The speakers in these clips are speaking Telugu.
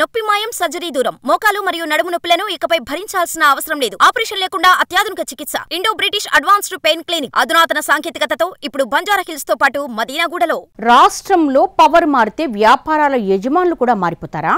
నొప్పి మాయం సర్జరీ దూరం మోకాలు మరియు నడుము నొప్పులను ఇకపై భరించాల్సిన అవసరం లేదు. ఆపరేషన్ లేకుండా అత్యాధునిక చికిత్స. Indo British advanced pain clinic అధునాతన సాంకేతికతతో ఇప్పుడు బంజారా హిల్స్ తో పాటు మదీనాగూడలో. రాష్ట్రంలో పవర్ మారితే వ్యాపారాల యజమానులు కూడా మారిపోతారా?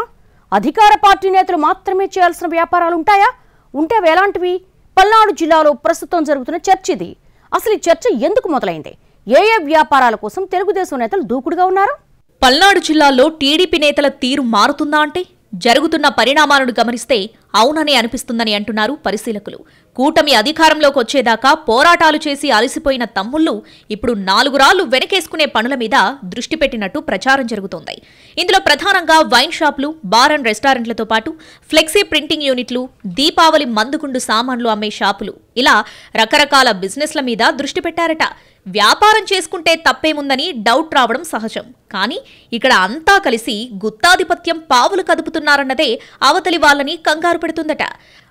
అధికార పార్టీ నేతలు మాత్రమే చేయాల్సిన వ్యాపారాలు ఉంటాయా? ఉంటే ఎలాంటివి? పల్నాడు జిల్లాలో ప్రస్తుతం జరుగుతున్న చర్చ ఇది. అసలు ఈ చర్చ ఎందుకు మొదలైంది? ఏ వ్యాపారాల కోసం తెలుగుదేశం నేతలు దూకుడుగా ఉన్నారు? పల్నాడు జిల్లాలో టీడీపీ నేతల తీరు మారుతుందా అంటే జరుగుతున్న పరిణామాలను గమనిస్తే అవుననే అనిపిస్తుందని అంటున్నారు పరిశీలకులు. కూటమి అధికారంలోకి వచ్చేదాకా పోరాటాలు చేసి అలసిపోయిన తమ్ముళ్లు ఇప్పుడు 4 రాళ్లు వెనకేసుకునే పనుల మీద దృష్టి పెట్టినట్టు ప్రచారం జరుగుతోంది. ఇందులో ప్రధానంగా వైన్ షాపులు, బార్ అండ్ రెస్టారెంట్లతో పాటు ఫ్లెక్సీ ప్రింటింగ్ యూనిట్లు, దీపావళి మందుగుండు సామాన్లు అమ్మే షాపులు, ఇలా రకరకాల బిజినెస్ల మీద దృష్టి పెట్టారట. వ్యాపారం చేసుకుంటే తప్పేముందని డౌట్ రావడం సహజం. కానీ ఇక్కడ అంతా కలిసి గుత్తాధిపత్యం పావులు కదుపుతున్నారన్నదే అవతలి వాళ్ళని కంగారు పెడుతుందట.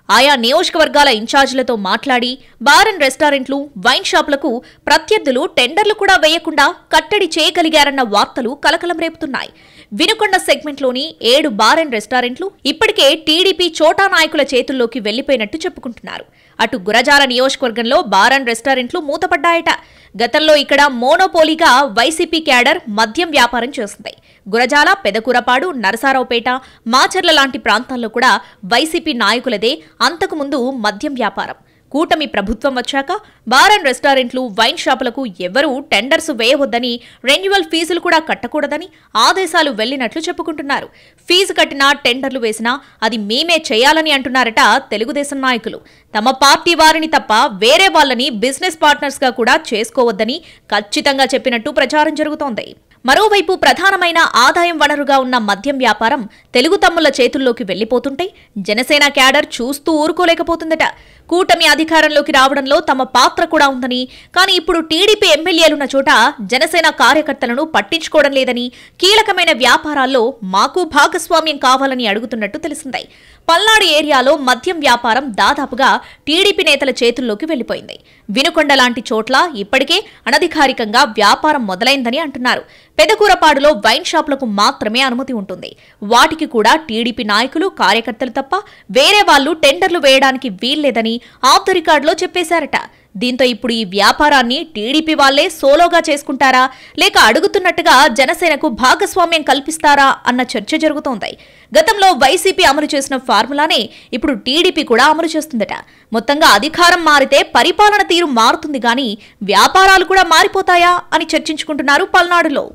ఆయా నియోజకవర్గాల ఇన్ఛార్జీలతో మాట్లాడి బార్ అండ్ రెస్టారెంట్లు, వైన్ షాపులకు ప్రత్యర్థులు టెండర్లు కూడా వేయకుండా కట్టడి చేయగలిగారన్న వార్తలు కలకలం రేపుతున్నాయి. వినుకొండ సెగ్మెంట్లోని 7 బార్ అండ్ రెస్టారెంట్లు ఇప్పటికే టీడీపీ చోటా నాయకుల చేతుల్లోకి వెళ్లిపోయినట్టు చెప్పుకుంటున్నారు. అటు గురజాల నియోజకవర్గంలో బార్ అండ్ రెస్టారెంట్లు మూతపడ్డాయట. గతంలో ఇక్కడ మోనోపోలీగా వైసీపీ క్యాడర్ మద్యం వ్యాపారం చేస్తుంది. గురజాల, పెదకూరపాడు, నరసారావుపేట, మాచర్ల లాంటి ప్రాంతాల్లో కూడా వైసీపీ నాయకులదే అంతకుముందు మద్యం వ్యాపారం. కూటమి ప్రభుత్వం వచ్చాక బార్ అండ్ రెస్టారెంట్లు, వైన్ షాపులకు ఎవరూ టెండర్స్ వేయవద్దని, రెన్యువల్ ఫీజులు కూడా కట్టకూడదని ఆదేశాలు వెళ్లినట్లు చెప్పుకుంటున్నారు. ఫీజు కట్టినా, టెండర్లు వేసినా అది మేమే చేయాలని అంటున్నారట తెలుగుదేశం నాయకులు. తమ పార్టీ వారిని తప్ప వేరే వాళ్ళని బిజినెస్ పార్ట్నర్స్ గా కూడా చేసుకోవద్దని ఖచ్చితంగా చెప్పినట్టు ప్రచారం జరుగుతోంది. మరోవైపు ప్రధానమైన ఆదాయం వనరుగా ఉన్న మద్యం వ్యాపారం తెలుగు తమ్ముళ్ల చేతుల్లోకి వెళ్లిపోతుంటే జనసేన క్యాడర్ చూస్తూ ఊరుకోలేకపోతుందట. కూటమి అధికారంలోకి రావడంలో తమ పాత్ర కూడా ఉందని, కానీ ఇప్పుడు టీడీపీ ఎమ్మెల్యేలున్న చోట జనసేన కార్యకర్తలను పట్టించుకోవడం లేదని, కీలకమైన వ్యాపారాల్లో మాకు భాగస్వామ్యం కావాలని అడుగుతున్నట్టు తెలిసింది. పల్నాడు ఏరియాలో మద్యం వ్యాపారం దాదాపుగా టీడీపీ నేతల చేతుల్లోకి వెళ్లిపోయింది. వినుకొండ లాంటి చోట్ల ఇప్పటికే అనధికారికంగా వ్యాపారం మొదలైందని అంటున్నారు. పెదకూరపాడులో వైన్ షాపులకు మాత్రమే అనుమతి ఉంటుంది. వాటికి కూడా టీడీపీ నాయకులు, కార్యకర్తలు తప్ప వేరే వాళ్లు టెండర్లు వేయడానికి వీల్లేదని ఆఫ్ ద రికార్డులో చెప్పేశారట. దీంతో ఇప్పుడు ఈ వ్యాపారాన్ని టీడీపీ వాళ్లే సోలోగా చేసుకుంటారా, లేక అడుగుతున్నట్టుగా జనసేనకు భాగస్వామ్యం కల్పిస్తారా అన్న చర్చ జరుగుతోంది. గతంలో వైసీపీ అమలు చేసిన ఫార్ములానే ఇప్పుడు టీడీపీ కూడా అమలు చేస్తుందట. మొత్తంగా అధికారం మారితే పరిపాలన తీరు మారుతుంది గాని వ్యాపారాలు కూడా మారిపోతాయా అని చర్చించుకుంటున్నారు పల్నాడులో.